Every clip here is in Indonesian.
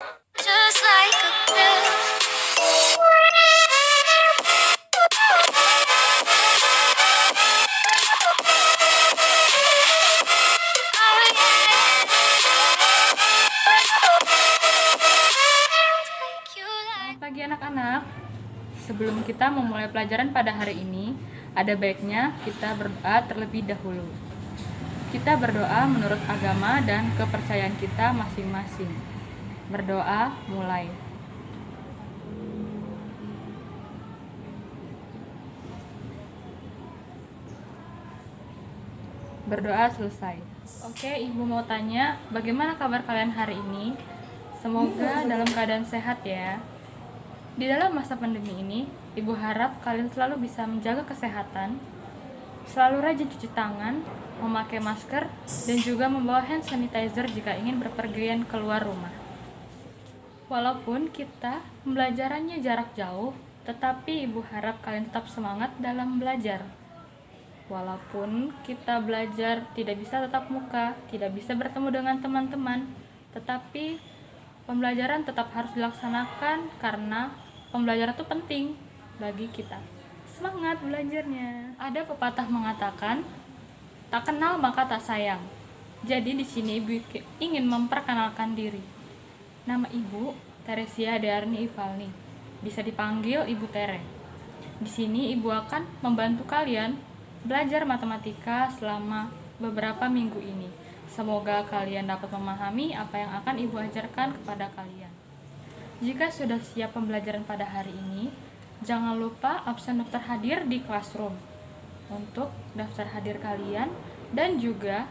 Just like a pill. Oh, Selamat pagi anak-anak. Sebelum kita memulai pelajaran pada hari ini, ada baiknya kita berdoa terlebih dahulu. Kita berdoa menurut agama dan kepercayaan kita masing-masing. Berdoa mulai. Berdoa selesai. Oke, Ibu mau tanya, bagaimana kabar kalian hari ini? Semoga dalam keadaan sehat ya. Di dalam masa pandemi ini, Ibu harap kalian selalu bisa menjaga kesehatan, selalu rajin cuci tangan, memakai masker, dan juga membawa hand sanitizer jika ingin berpergian keluar rumah. Walaupun kita pembelajarannya jarak jauh, tetapi Ibu harap kalian tetap semangat dalam belajar. Walaupun kita belajar tidak bisa tatap muka, tidak bisa bertemu dengan teman-teman, tetapi pembelajaran tetap harus dilaksanakan karena pembelajaran itu penting bagi kita. Semangat belajarnya. Ada pepatah mengatakan, tak kenal maka tak sayang. Jadi di sini Ibu ingin memperkenalkan diri. Nama Ibu Teresia Dearni Ivalni. Bisa dipanggil Ibu Tere. Di sini Ibu akan membantu kalian belajar matematika selama beberapa minggu ini. Semoga kalian dapat memahami apa yang akan Ibu ajarkan kepada kalian. Jika sudah siap pembelajaran pada hari ini, jangan lupa absen daftar hadir di classroom untuk daftar hadir kalian, dan juga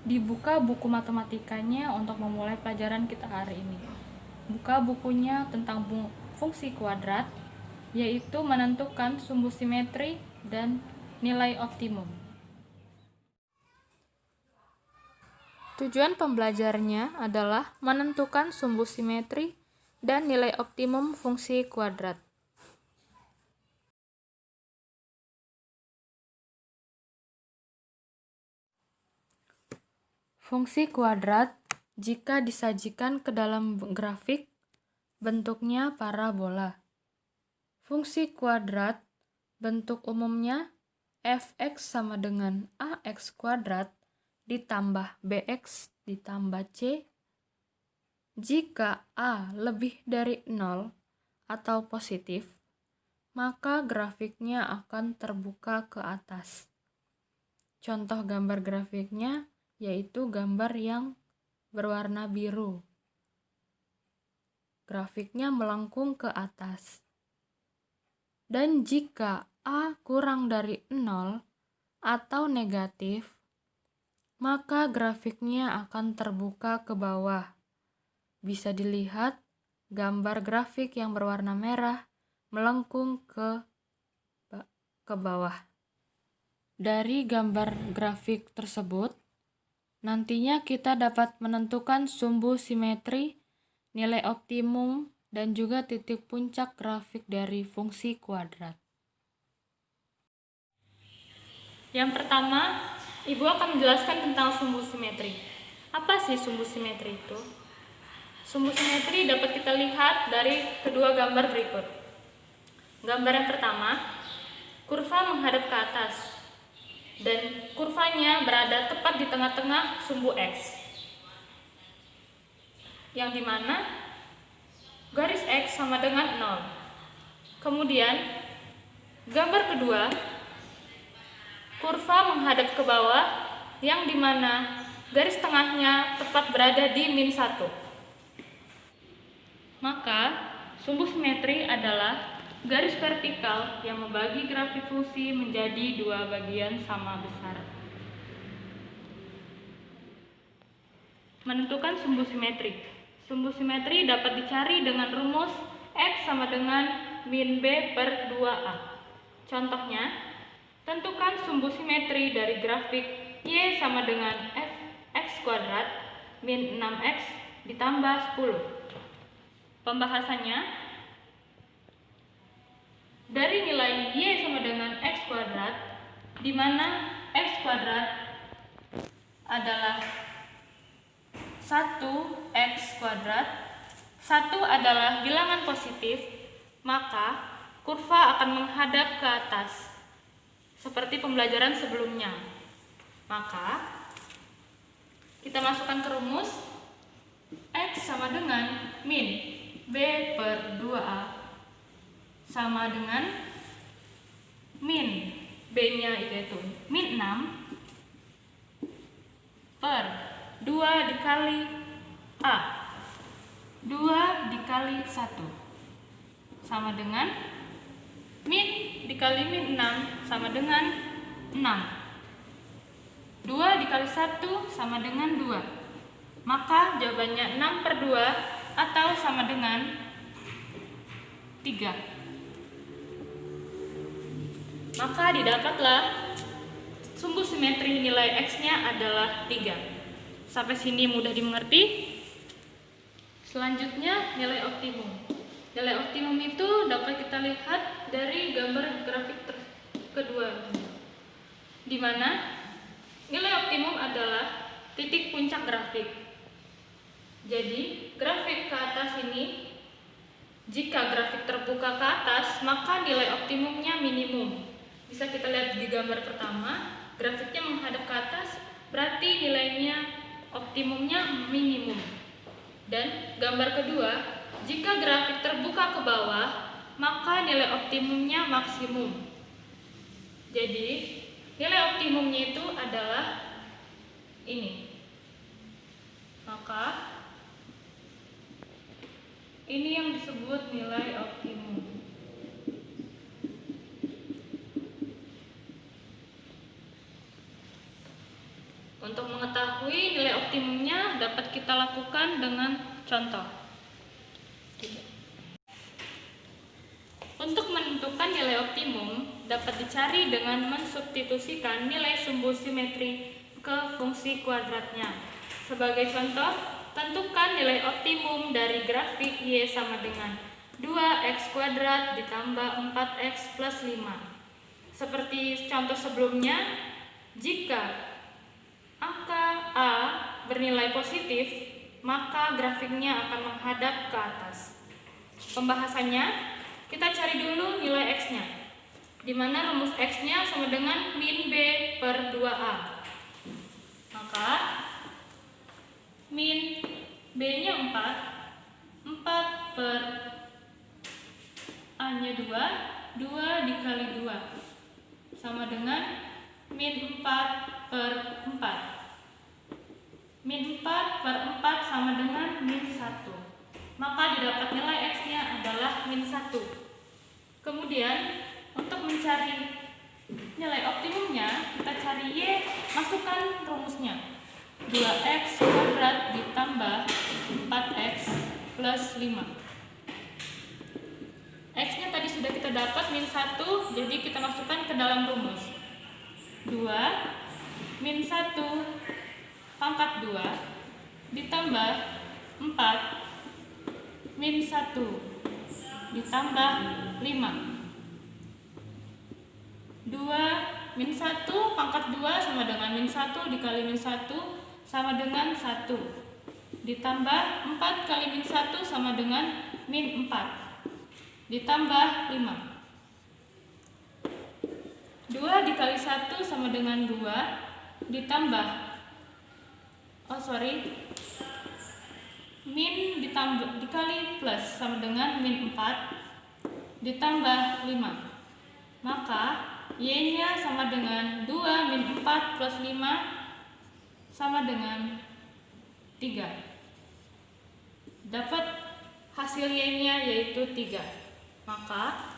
dibuka buku matematikanya untuk memulai pelajaran kita hari ini. Buka bukunya tentang fungsi kuadrat, yaitu menentukan sumbu simetri dan nilai optimum. Tujuan pembelajarnya adalah menentukan sumbu simetri dan nilai optimum fungsi kuadrat. Fungsi kuadrat jika disajikan ke dalam grafik, bentuknya parabola. Fungsi kuadrat bentuk umumnya fx sama dengan ax kuadrat ditambah bx ditambah c. Jika a lebih dari 0 atau positif, maka grafiknya akan terbuka ke atas. Contoh gambar grafiknya yaitu gambar yang berwarna biru. Grafiknya melengkung ke atas. Dan jika A kurang dari 0 atau negatif, maka grafiknya akan terbuka ke bawah. Bisa dilihat gambar grafik yang berwarna merah melengkung ke bawah. Dari gambar grafik tersebut, nantinya kita dapat menentukan sumbu simetri, nilai optimum, dan juga titik puncak grafik dari fungsi kuadrat. Yang pertama, Ibu akan menjelaskan tentang sumbu simetri. Apa sih sumbu simetri itu? Sumbu simetri dapat kita lihat dari kedua gambar berikut. Gambar yang pertama, kurva menghadap ke atas, dan kurvanya berada tepat di tengah-tengah sumbu X, yang dimana garis X sama dengan 0. Kemudian, gambar kedua, kurva menghadap ke bawah, yang dimana garis tengahnya tepat berada di -1. Maka, sumbu simetri adalah garis vertikal yang membagi grafik fungsi menjadi dua bagian sama besar. Menentukan sumbu simetri. Sumbu simetri dapat dicari dengan rumus X sama dengan min B per 2A. Contohnya, tentukan sumbu simetri dari grafik Y sama dengan X kuadrat min 6X ditambah 10. Pembahasannya, dari nilai Y sama dengan X kuadrat, di mana X kuadrat adalah 1X kuadrat 1 adalah bilangan positif, maka kurva akan menghadap ke atas, seperti pembelajaran sebelumnya. Maka, kita masukkan ke rumus, X sama dengan min B per 2A sama dengan min B-nya itu min 6 per 2 dikali A, 2 dikali 1 sama dengan min dikali min 6 sama dengan 6, 2 dikali 1 sama dengan 2. Maka jawabannya 6 per 2 atau sama dengan 3. Maka didapatlah sumbu simetri nilai X-nya adalah 3. Sampai sini mudah dimengerti? Selanjutnya nilai optimum. Nilai optimum itu dapat kita lihat dari gambar grafik kedua, di mana nilai optimum adalah titik puncak grafik. Jadi, grafik ke atas ini, jika grafik terbuka ke atas, maka nilai optimumnya minimum. Bisa kita lihat di gambar pertama, grafiknya menghadap ke atas, berarti nilainya optimumnya minimum. Dan gambar kedua, jika grafik terbuka ke bawah, maka nilai optimumnya maksimum. Jadi, nilai optimumnya itu adalah ini. Maka ini yang disebut nilai optimum. Untuk mengetahui nilai optimumnya dapat kita lakukan dengan contoh. Untuk menentukan nilai optimum dapat dicari dengan mensubstitusikan nilai sumbu simetri ke fungsi kuadratnya. Sebagai contoh, tentukan nilai optimum dari grafik Y sama dengan 2x kuadrat ditambah 4x plus 5. Seperti contoh sebelumnya, jika angka A bernilai positif, maka grafiknya akan menghadap ke atas. Pembahasannya, kita cari dulu nilai X-nya, di mana rumus X-nya sama dengan min B per 2A. Maka min B-nya 4 per A-nya 2 dikali 2 sama dengan min 4 per 4. Min 4 per 4 sama dengan min 1. Maka didapat nilai X-nya adalah min 1. Kemudian untuk mencari nilai optimumnya, kita cari Y, masukkan rumusnya. 2x kuadrat ditambah 4x plus 5. X-nya tadi sudah kita dapat min 1, jadi kita masukkan ke dalam rumus. 2 min 1 pangkat 2 ditambah 4 min 1 ditambah 5. 2 min 1 pangkat 2 sama dengan min 1 dikali min 1 sama dengan 1. Ditambah 4 kali min 1 sama dengan min 4. Ditambah 5. 2 dikali 1 sama dengan 2. Ditambah min ditambah dikali plus sama dengan min 4. Ditambah 5. Maka Y-nya sama dengan 2 min 4 plus 5 sama dengan 3. Dapat hasil Y-nya yaitu 3. Maka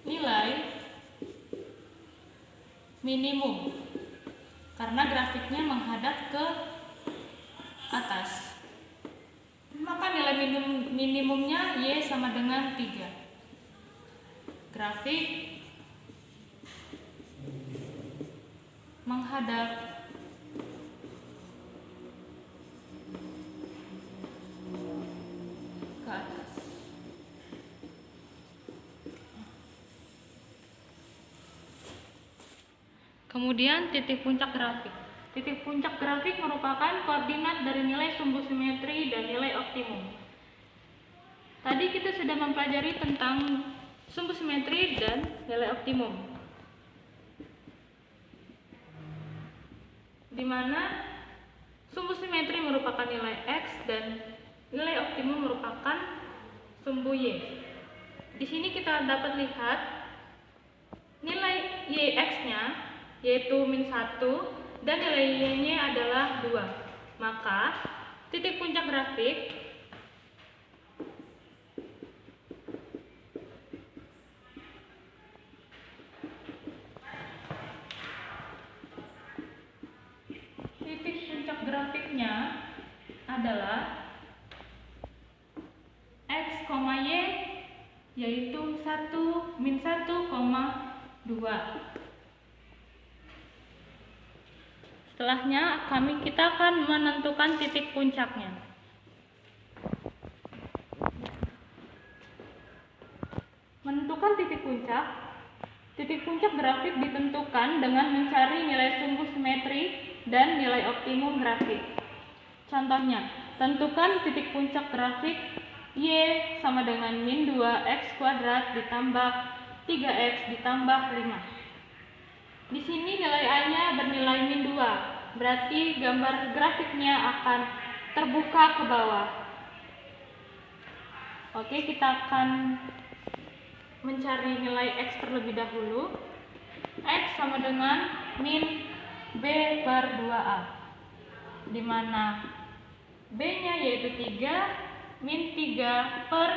nilai minimum karena grafiknya menghadap ke atas. Maka nilai minimumnya Y sama dengan 3. Grafik menghadap ke atas. Kemudian titik puncak grafik. Titik puncak grafik merupakan koordinat dari nilai sumbu simetri dan nilai optimum. Tadi kita sudah mempelajari tentang sumbu simetri dan nilai optimum, di mana sumbu simetri merupakan nilai X dan nilai optimum merupakan sumbu Y. Di sini kita dapat lihat nilai YX-nya yaitu min 1 dan nilai Y-nya adalah 2. Maka titik puncak grafik grafiknya adalah X, Y yaitu 1 min 1,2. Setelahnya kita akan menentukan titik puncaknya. Menentukan titik puncak grafik ditentukan dengan mencari nilai sumbu simetri dan nilai optimum grafik. Contohnya, tentukan titik puncak grafik Y sama dengan min 2x kuadrat ditambah 3x ditambah 5. Di sini nilai A-nya bernilai min 2, berarti gambar grafiknya akan terbuka ke bawah. Oke, kita akan mencari nilai X terlebih dahulu. X sama dengan min B per 2A, di mana B-nya yaitu 3, min 3 per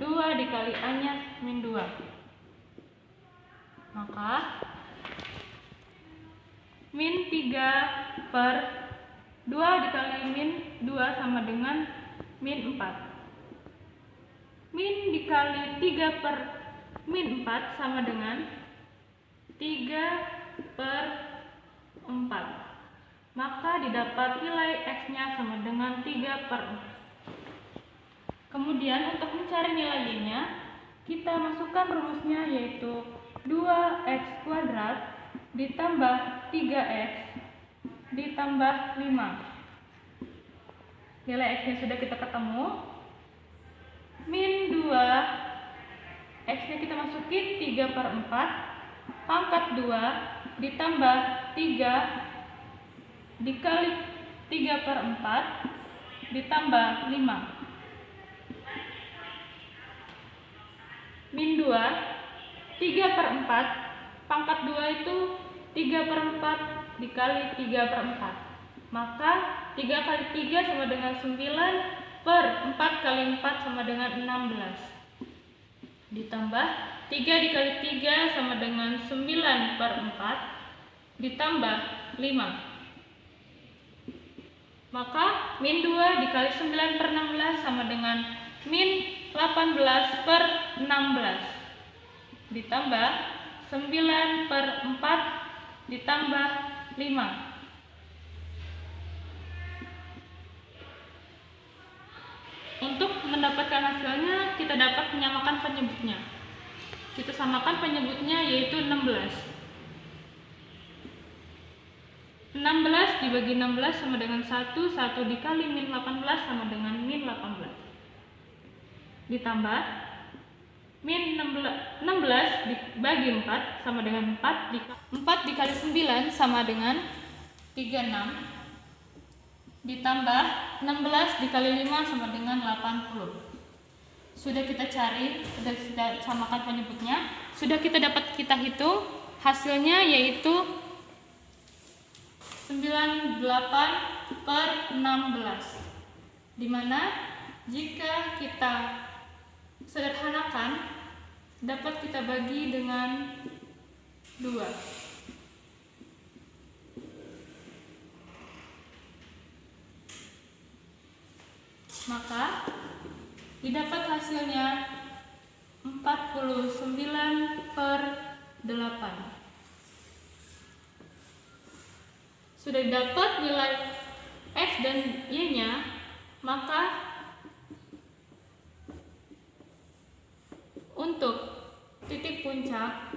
2 dikali A-nya min 2. Maka min 3 per 2 dikali min 2 sama dengan min 4. Min dikali 3 per min 4 sama dengan 3 per 4. Maka didapat nilai X-nya sama dengan 3 per 4. Kemudian untuk mencari nilai Y-nya, kita masukkan rumusnya yaitu 2x kuadrat ditambah 3x ditambah 5. Nilai X-nya sudah kita ketemu. Min 2, X-nya kita masukin 3 per 4, pangkat 2 ditambah 3 dikali 3 per 4 ditambah 5. Min 2, 3 per 4, pangkat 2 itu 3 per 4 dikali 3 per 4. Maka 3 kali 3 sama dengan 9 per 4 kali 4 sama dengan 16. Ditambah 3 dikali 3 sama dengan 9 per 4 ditambah 5. Maka min 2 dikali 9 per 16 sama dengan min 18 per 16 ditambah 9 per 4 ditambah 5. Untuk mendapatkan hasilnya, kita dapat menyamakan penyebutnya. Kita samakan penyebutnya yaitu 16. 16 dibagi 16 sama dengan 1, 1 dikali min 18 sama dengan min 18. Ditambah min 16 dibagi 4 sama dengan 4 dikali 9 sama dengan 36. Ditambah 16 dikali 5 sama dengan 80. Sudah kita cari, sudah kita samakan penyebutnya, sudah kita hitung, hasilnya yaitu 98 per 16. Dimana jika kita sederhanakan, dapat kita bagi dengan 2. Maka didapat hasilnya 49 per 8. Sudah dapat nilai X dan Y-nya, maka untuk titik puncak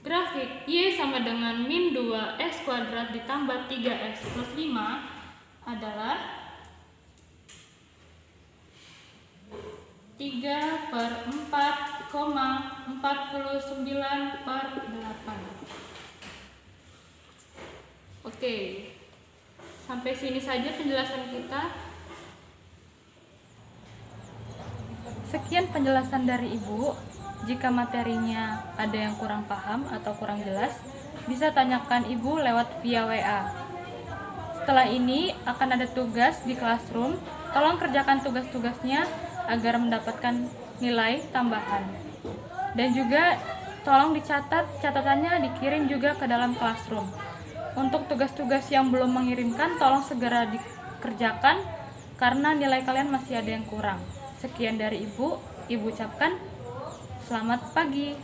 Grafik Y sama dengan min 2x kuadrat ditambah 3x plus 5 adalah 3/4,49/8. Oke, sampai sini saja penjelasan kita. Sekian penjelasan dari Ibu. Jika materinya ada yang kurang paham atau kurang jelas, bisa tanyakan Ibu lewat via WA. Setelah ini akan ada tugas di classroom. Tolong kerjakan tugas-tugasnya agar mendapatkan nilai tambahan. Dan juga tolong dicatat, catatannya dikirim juga ke dalam classroom. Untuk tugas-tugas yang belum mengirimkan, tolong segera dikerjakan karena nilai kalian masih ada yang kurang. Sekian dari Ibu ucapkan selamat pagi.